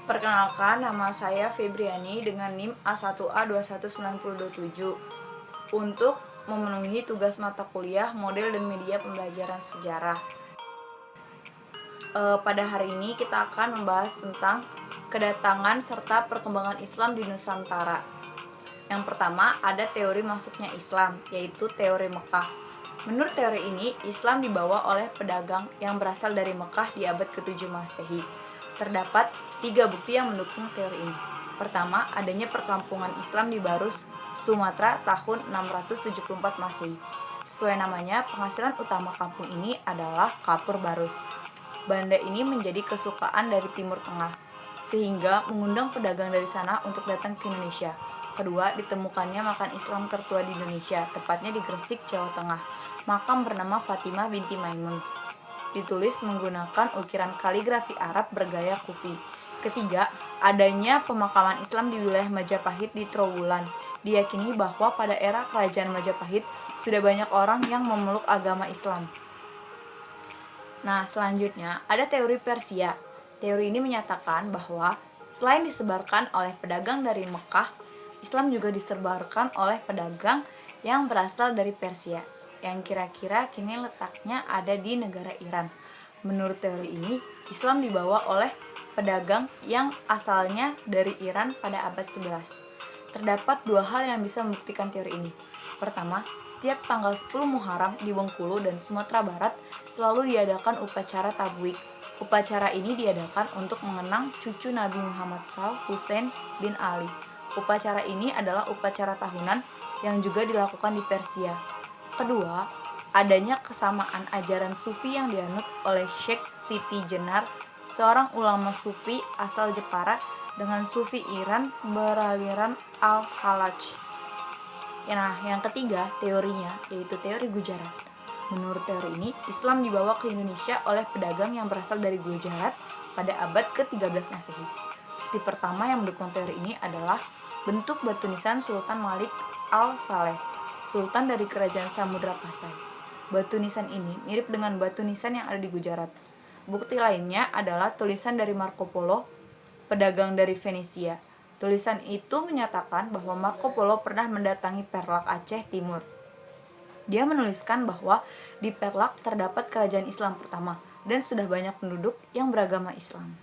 Perkenalkan, nama saya Febriani dengan NIM A1A21927 untuk memenuhi tugas mata kuliah Model dan Media Pembelajaran Sejarah. Pada hari ini kita akan membahas tentang kedatangan serta perkembangan Islam di Nusantara. Yang pertama, ada teori masuknya Islam, yaitu teori Mekah. Menurut teori ini, Islam dibawa oleh pedagang yang berasal dari Mekah di abad ke-7 Masehi. Terdapat 3 bukti yang mendukung teori ini. Pertama, adanya perkampungan Islam di Barus, Sumatera tahun 674 Masehi. Sesuai namanya, penghasilan utama kampung ini adalah kapur barus. Banda ini menjadi kesukaan dari Timur Tengah, sehingga mengundang pedagang dari sana untuk datang ke Indonesia. Kedua, ditemukannya makam Islam tertua di Indonesia, tepatnya di Gresik, Jawa Tengah. Makam bernama Fatimah binti Maimun. Ditulis menggunakan ukiran kaligrafi Arab bergaya Kufi. Ketiga, adanya pemakaman Islam di wilayah Majapahit di Trowulan. Diyakini bahwa pada era kerajaan Majapahit sudah banyak orang yang memeluk agama Islam. Nah, selanjutnya ada teori Persia. Teori ini menyatakan bahwa selain disebarkan oleh pedagang dari Mekah, Islam juga disebarkan oleh pedagang yang berasal dari Persia, yang kira-kira kini letaknya ada di negara Iran. Menurut teori ini, Islam dibawa oleh pedagang yang asalnya dari Iran pada abad 11. Terdapat 2 hal yang bisa membuktikan teori ini. Pertama, setiap tanggal 10 Muharram di Bengkulu dan Sumatera Barat selalu diadakan upacara tabwik. Upacara ini diadakan untuk mengenang cucu Nabi Muhammad SAW, Husain bin Ali. Upacara ini adalah upacara tahunan yang juga dilakukan di Persia. Kedua, adanya kesamaan ajaran Sufi yang dianut oleh Syekh Siti Jenar, seorang ulama Sufi asal Jepara, dengan Sufi Iran beraliran Al-Halaj. Nah, yang ketiga teorinya yaitu teori Gujarat. Menurut teori ini, Islam dibawa ke Indonesia oleh pedagang yang berasal dari Gujarat pada abad ke-13 Masehi. Bukti pertama yang mendukung teori ini adalah bentuk batu nisan Sultan Malik Al-Saleh, Sultan dari Kerajaan Samudra Pasai. Batu nisan ini mirip dengan batu nisan yang ada di Gujarat. Bukti lainnya adalah tulisan dari Marco Polo, pedagang dari Venesia. Tulisan itu menyatakan bahwa Marco Polo pernah mendatangi Perlak, Aceh Timur. Dia menuliskan bahwa di Perlak terdapat kerajaan Islam pertama dan sudah banyak penduduk yang beragama Islam.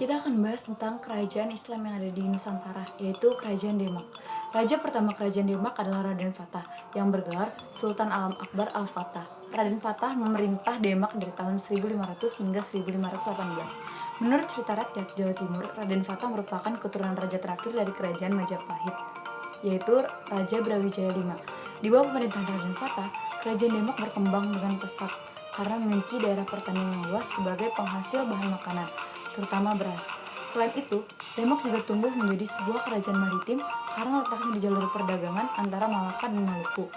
Kita akan bahas tentang kerajaan Islam yang ada di Nusantara, yaitu Kerajaan Demak. Raja pertama Kerajaan Demak adalah Raden Fatah, yang bergelar Sultan Alam Akbar Al-Fatah. Raden Fatah memerintah Demak dari tahun 1500 hingga 1518. Menurut cerita rakyat Jawa Timur, Raden Fatah merupakan keturunan raja terakhir dari Kerajaan Majapahit, yaitu Raja Brawijaya V. Di bawah pemerintahan Raden Fatah, Kerajaan Demak berkembang dengan pesat karena memiliki daerah pertanian yang luas sebagai penghasil bahan makanan, terutama beras. Selain itu, Demak juga tumbuh menjadi sebuah kerajaan maritim karena letaknya di jalur perdagangan antara Malaka dan Maluku.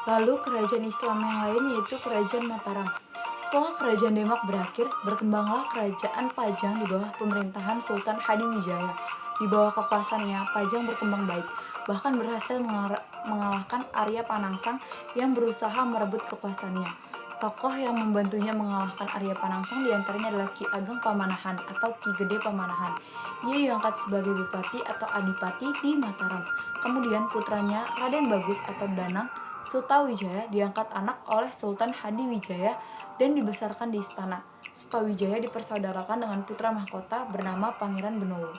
Lalu kerajaan Islam yang lain yaitu Kerajaan Mataram. Setelah Kerajaan Demak berakhir, berkembanglah Kerajaan Pajang di bawah pemerintahan Sultan Hadiwijaya. Di bawah kekuasaannya, Pajang berkembang baik, bahkan berhasil mengalahkan Arya Panangsang yang berusaha merebut kekuasaannya. Tokoh yang membantunya mengalahkan Arya Panangsang diantaranya adalah Ki Ageng Pamanahan atau Ki Gede Pamanahan. Ia diangkat sebagai bupati atau adipati di Mataram. Kemudian putranya Raden Bagus atau Danang Sutawijaya diangkat anak oleh Sultan Hadiwijaya dan dibesarkan di istana. Sutawijaya dipersaudarakan dengan putra mahkota bernama Pangeran Benowo.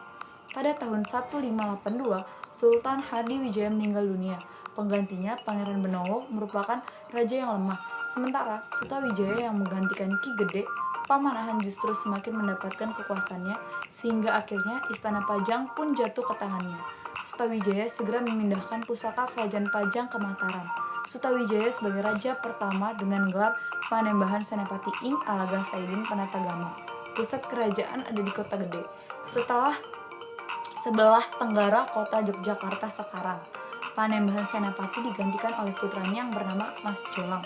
Pada tahun 1582, Sultan Hadiwijaya meninggal dunia. Penggantinya, Pangeran Benowo merupakan raja yang lemah. Sementara Sutawijaya yang menggantikan Ki Gede Pamanahan justru semakin mendapatkan kekuasaannya, sehingga akhirnya istana Pajang pun jatuh ke tangannya. Sutawijaya segera memindahkan pusaka kerajaan Pajang ke Mataram. Sutawijaya sebagai raja pertama dengan gelar Panembahan Senapati Ing Alaga Saidin Panatagama. Pusat kerajaan ada di Kota Gede, sebelah tenggara kota Yogyakarta sekarang. Panembahan Senapati digantikan oleh putranya yang bernama Mas Jolang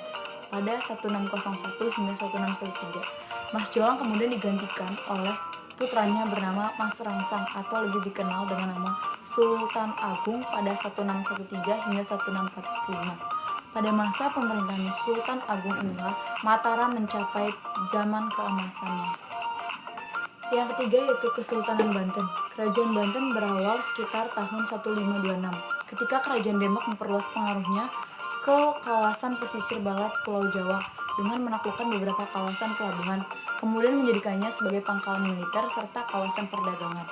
pada 1601 hingga 1613. Mas Jolang kemudian digantikan oleh putranya bernama Mas Rangsang atau lebih dikenal dengan nama Sultan Agung pada 1613 hingga 1645. Pada masa pemerintahan Sultan Agung inilah Mataram mencapai zaman keemasannya. Yang ketiga yaitu Kesultanan Banten. Kerajaan Banten berawal sekitar tahun 1526 ketika Kerajaan Demak memperluas pengaruhnya ke kawasan pesisir barat Pulau Jawa dengan menaklukkan beberapa kawasan pelabuhan, kemudian menjadikannya sebagai pangkalan militer serta kawasan perdagangan.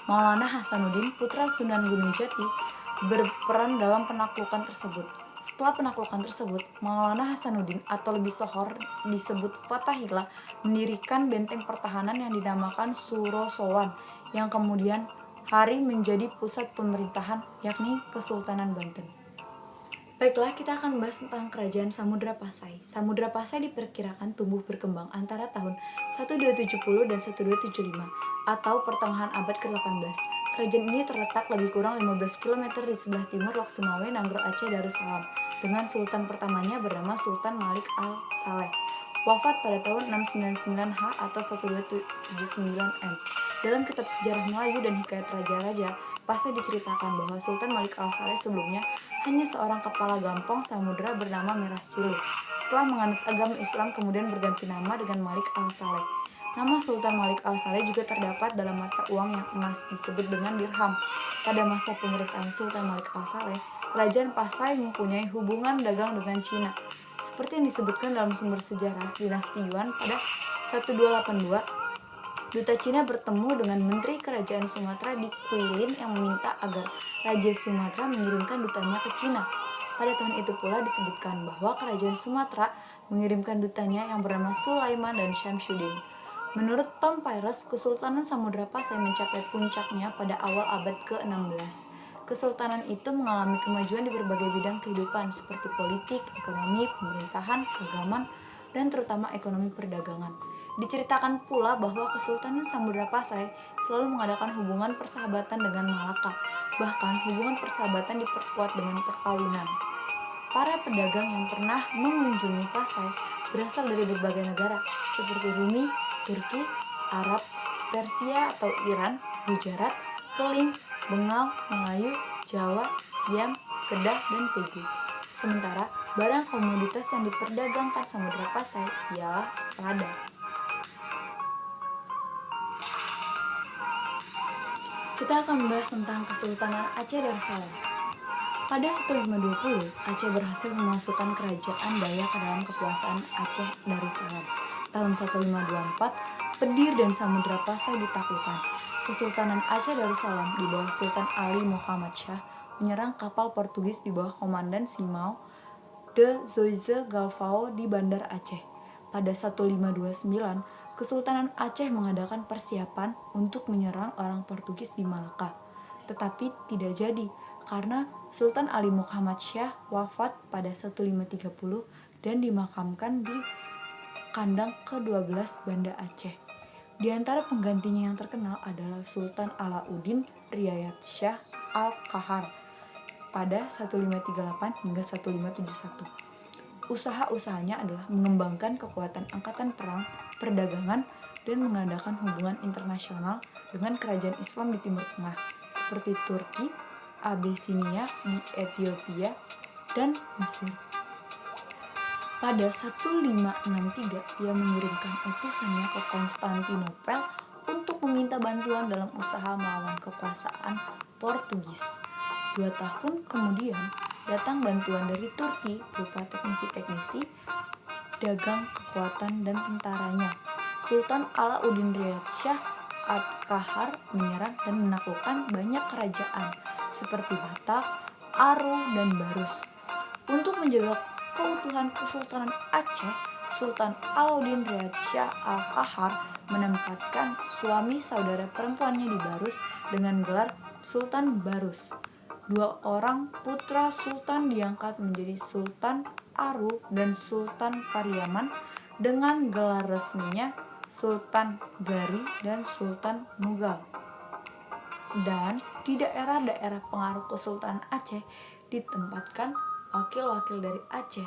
Maulana Hasanuddin, putra Sunan Gunung Jati, berperan dalam penaklukan tersebut. Setelah penaklukan tersebut, Maulana Hasanuddin atau lebih sohor disebut Fatahillah mendirikan benteng pertahanan yang dinamakan Suro Sowan yang kemudian hari menjadi pusat pemerintahan yakni Kesultanan Banten. Baiklah, kita akan membahas tentang kerajaan Samudra Pasai. Samudra Pasai diperkirakan tumbuh berkembang antara tahun 1270 dan 1275 atau pertengahan abad ke-18. Kerajaan ini terletak lebih kurang 15 km di sebelah timur Lok Sumawe, Nanggro Aceh, Darussalam dengan sultan pertamanya bernama Sultan Malik Al-Saleh. Wafat pada tahun 699 H atau 1279 M. Dalam kitab sejarah Melayu dan hikayat raja-raja, Pasai diceritakan bahwa Sultan Malik Al-Saleh sebelumnya hanya seorang kepala gampong samudra bernama Merah Silu. Setelah menganut agama Islam kemudian berganti nama dengan Malik Al-Saleh. Nama Sultan Malik Al-Saleh juga terdapat dalam mata uang yang emas disebut dengan dirham. Pada masa pemerintahan Sultan Malik Al-Saleh, kerajaan Pasai mempunyai hubungan dagang dengan Cina. Seperti yang disebutkan dalam sumber sejarah dinasti Yuan pada 1282, Duta Cina bertemu dengan Menteri Kerajaan Sumatera di Kuilin yang meminta agar Raja Sumatera mengirimkan dutanya ke Cina. Pada tahun itu pula disebutkan bahwa Kerajaan Sumatera mengirimkan dutanya yang bernama Sulaiman dan Syamsuddin. Menurut Tom Pires, Kesultanan Samudra Pasai mencapai puncaknya pada awal abad ke-16. Kesultanan itu mengalami kemajuan di berbagai bidang kehidupan seperti politik, ekonomi, pemerintahan, keagamaan, dan terutama ekonomi perdagangan. Diceritakan pula bahwa Kesultanan Samudra Pasai selalu mengadakan hubungan persahabatan dengan Malaka. Bahkan hubungan persahabatan diperkuat dengan perkawinan. Para pedagang yang pernah mengunjungi Pasai berasal dari berbagai negara seperti Rumi, Turki, Arab, Persia atau Iran, Gujarat, Keling, Bengal, Melayu, Jawa, Siam, Kedah, dan Pegu. Sementara barang komoditas yang diperdagangkan Samudra Pasai ialah lada. Kita akan membahas tentang Kesultanan Aceh Darussalam. Pada 1520, Aceh berhasil memasukkan kerajaan Dayak ke dalam kekuasaan Aceh Darussalam. Tahun 1524, Pedir dan Samudra Pasai ditaklukkan. Kesultanan Aceh Darussalam di bawah Sultan Ali Muhammad Shah menyerang kapal Portugis di bawah komandan Simão de Souza Galvão di Bandar Aceh. Pada 1529, Kesultanan Aceh mengadakan persiapan untuk menyerang orang Portugis di Malaka. Tetapi tidak jadi karena Sultan Ali Muhammad Shah wafat pada 1530 dan dimakamkan di kandang ke-12 Banda Aceh. Di antara penggantinya yang terkenal adalah Sultan Alauddin Riayat Shah Al-Qahar pada 1538 hingga 1571. Usaha-usahanya adalah mengembangkan kekuatan angkatan perang, perdagangan, dan mengadakan hubungan internasional dengan kerajaan Islam di Timur Tengah seperti Turki, Abyssinia di Ethiopia, dan Mesir. Pada 1563, ia mengirimkan utusannya ke Konstantinopel untuk meminta bantuan dalam usaha melawan kekuasaan Portugis. 2 tahun kemudian, datang bantuan dari Turki berupa teknisi-teknisi, dagang, kekuatan, dan tentaranya. Sultan Alauddin Riayat Shah Al-Qahar menyerang dan menaklukkan banyak kerajaan seperti Batak, Aru, dan Barus. Untuk menjaga keutuhan Kesultanan Aceh, Sultan Alauddin Riayat Shah Al-Qahar menempatkan suami saudara perempuannya di Barus dengan gelar Sultan Barus. 2 orang putra sultan diangkat menjadi Sultan Aru dan Sultan Pariaman dengan gelar resminya Sultan Gari dan Sultan Mughal. Dan di daerah-daerah pengaruh Kesultanan Aceh ditempatkan wakil-wakil dari Aceh.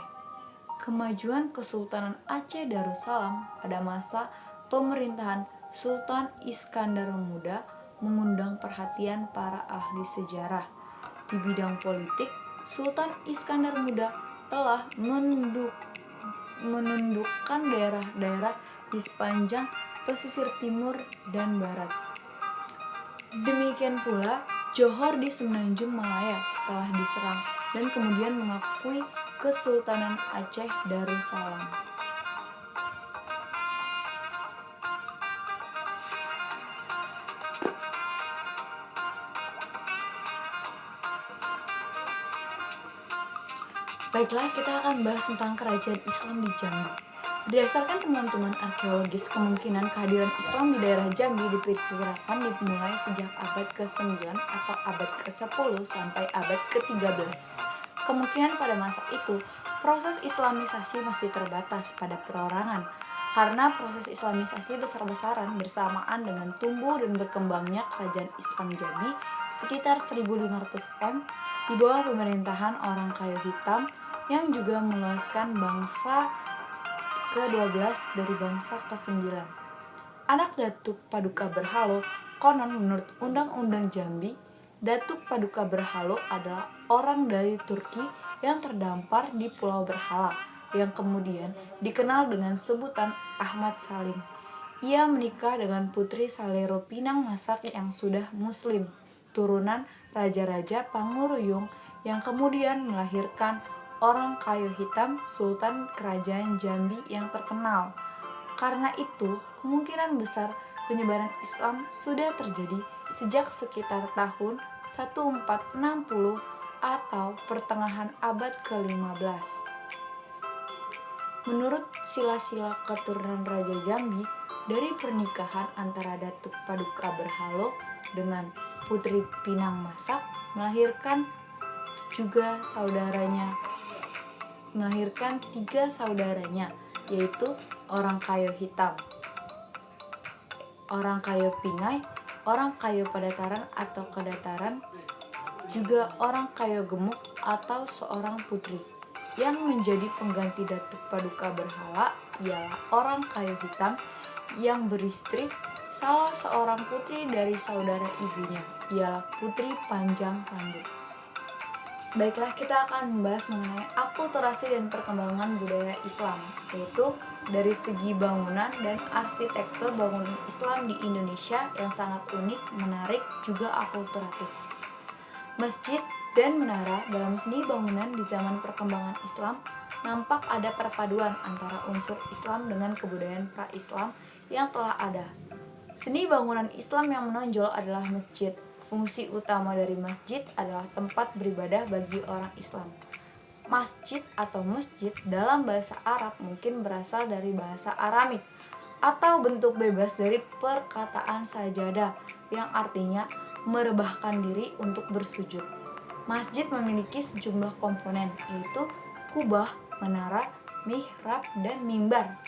Kemajuan Kesultanan Aceh Darussalam pada masa pemerintahan Sultan Iskandar Muda mengundang perhatian para ahli sejarah. Di bidang politik, Sultan Iskandar Muda telah menundukkan daerah-daerah di sepanjang pesisir timur dan barat. Demikian pula, Johor di Semenanjung Malaya telah diserang dan kemudian mengakui Kesultanan Aceh Darussalam. Baiklah, kita akan bahas tentang kerajaan Islam di Jambi. Berdasarkan temuan-temuan arkeologis, kemungkinan kehadiran Islam di daerah Jambi diperkirakan dimulai sejak abad ke-9 atau abad ke-10 sampai abad ke-13. Kemungkinan pada masa itu, proses Islamisasi masih terbatas pada perorangan, karena proses Islamisasi besar-besaran bersamaan dengan tumbuh dan berkembangnya kerajaan Islam Jambi sekitar 1500 M di bawah pemerintahan orang kayu hitam yang juga meluaskan bangsa ke-12 dari bangsa ke-9. Anak Datuk Paduka Berhalo, konon menurut Undang-Undang Jambi, Datuk Paduka Berhalo adalah orang dari Turki yang terdampar di Pulau Berhala, yang kemudian dikenal dengan sebutan Ahmad Salim. Ia menikah dengan Putri Salero Pinang Masak yang sudah Muslim, turunan Raja-Raja Panguruyung yang kemudian melahirkan orang kayu hitam Sultan Kerajaan Jambi yang terkenal. Karena itu, kemungkinan besar penyebaran Islam sudah terjadi sejak sekitar tahun 1460 atau pertengahan abad ke-15. Menurut sila-sila keturunan Raja Jambi, dari pernikahan antara Datuk Paduka Berhalo dengan Putri Pinang Masak melahirkan tiga saudaranya, yaitu orang kayu hitam, orang kayu pingai, orang kayu padataran atau kedataran, juga orang kayu gemuk atau seorang putri. Yang menjadi pengganti Datuk Paduka Berhala ialah orang kayu hitam yang beristri salah seorang putri dari saudara ibunya, ialah Putri Panjang Rambut. Baiklah, kita akan membahas mengenai akulturasi dan perkembangan budaya Islam, yaitu dari segi bangunan dan arsitektur bangunan Islam di Indonesia yang sangat unik, menarik, juga akulturatif. Masjid dan menara dalam seni bangunan di zaman perkembangan Islam nampak ada perpaduan antara unsur Islam dengan kebudayaan pra-Islam yang telah ada. Seni bangunan Islam yang menonjol adalah masjid. Fungsi utama dari masjid adalah tempat beribadah bagi orang Islam. Masjid atau masjid dalam bahasa Arab mungkin berasal dari bahasa Aramik atau bentuk bebas dari perkataan sajadah yang artinya merebahkan diri untuk bersujud. Masjid memiliki sejumlah komponen, yaitu kubah, menara, mihrab, dan mimbar.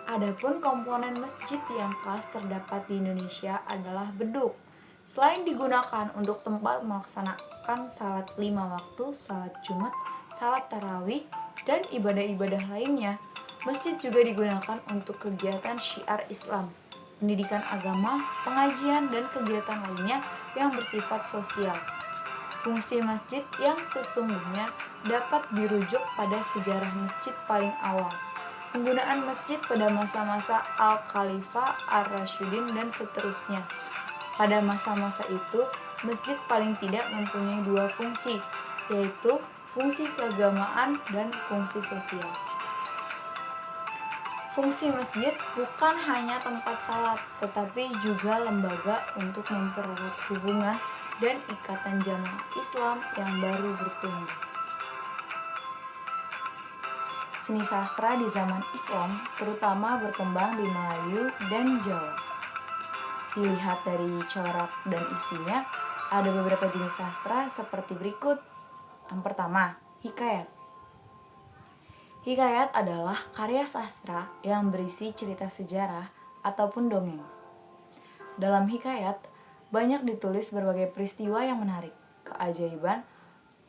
Adapun komponen masjid yang khas terdapat di Indonesia adalah beduk. Selain digunakan untuk tempat melaksanakan salat 5 waktu, salat Jumat, salat tarawih, dan ibadah-ibadah lainnya, masjid juga digunakan untuk kegiatan syiar Islam, pendidikan agama, pengajian, dan kegiatan lainnya yang bersifat sosial. Fungsi masjid yang sesungguhnya dapat dirujuk pada sejarah masjid paling awal. Penggunaan masjid pada masa-masa Al-Khalifah, Ar-Rasyidin, dan seterusnya. Pada masa-masa itu, masjid paling tidak mempunyai 2 fungsi, yaitu fungsi keagamaan dan fungsi sosial. Fungsi masjid bukan hanya tempat salat, tetapi juga lembaga untuk mempererat hubungan dan ikatan jamaah Islam yang baru bertumbuh. Seni sastra di zaman Islam terutama berkembang di Melayu dan Jawa. Dilihat dari corak dan isinya, ada beberapa jenis sastra seperti berikut. Yang pertama, hikayat. Hikayat adalah karya sastra yang berisi cerita sejarah ataupun dongeng. Dalam hikayat, banyak ditulis berbagai peristiwa yang menarik, keajaiban,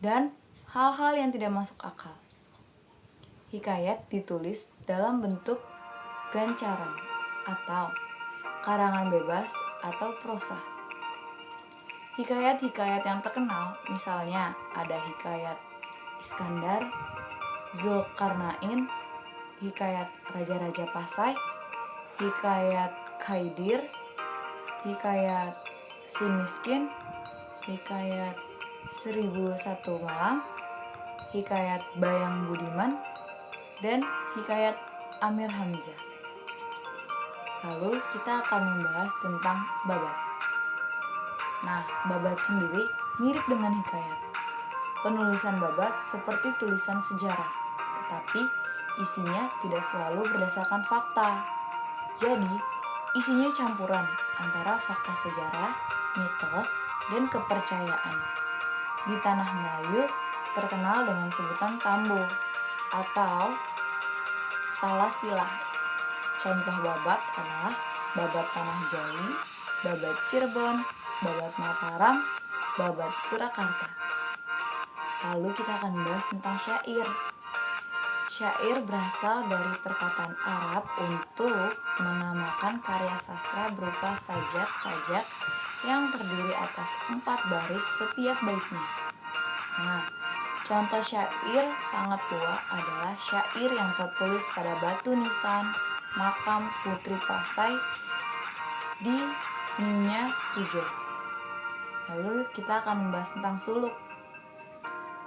dan hal-hal yang tidak masuk akal. Hikayat ditulis dalam bentuk gancaran atau karangan bebas atau prosa. Hikayat-hikayat yang terkenal misalnya ada hikayat Iskandar, Zulkarnain, Hikayat Raja-Raja Pasai, Hikayat Khaidir, Hikayat Si Miskin, Hikayat 1001 Malam, Hikayat Bayang Budiman, dan Hikayat Amir Hamzah. Lalu kita akan membahas tentang babat. Nah, babat sendiri mirip dengan hikayat. Penulisan babat seperti tulisan sejarah, tetapi isinya tidak selalu berdasarkan fakta. Jadi, isinya campuran antara fakta sejarah, mitos, dan kepercayaan. Di tanah Melayu terkenal dengan sebutan tambo atau salasilah. Contoh babat adalah babat Tanah Jawi, babat Cirebon, babat Mataram, babat Surakarta. Lalu kita akan membahas tentang syair. Syair berasal dari perkataan Arab untuk menamakan karya sastra berupa sajak-sajak yang terdiri atas 4 baris setiap baitnya. Nah, contoh syair sangat tua adalah syair yang tertulis pada batu nisan makam Putri Pasai di Minya Tujuh. Lalu kita akan membahas tentang suluk.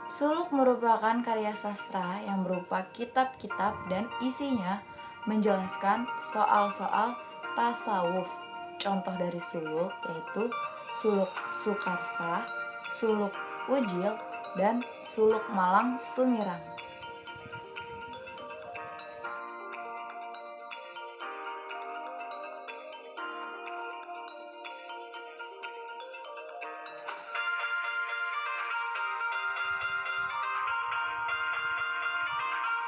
Suluk merupakan karya sastra yang berupa kitab-kitab dan isinya menjelaskan soal-soal tasawuf. Contoh dari suluk yaitu suluk Sukarsa, suluk Ujil, dan suluk Malang Sumirang.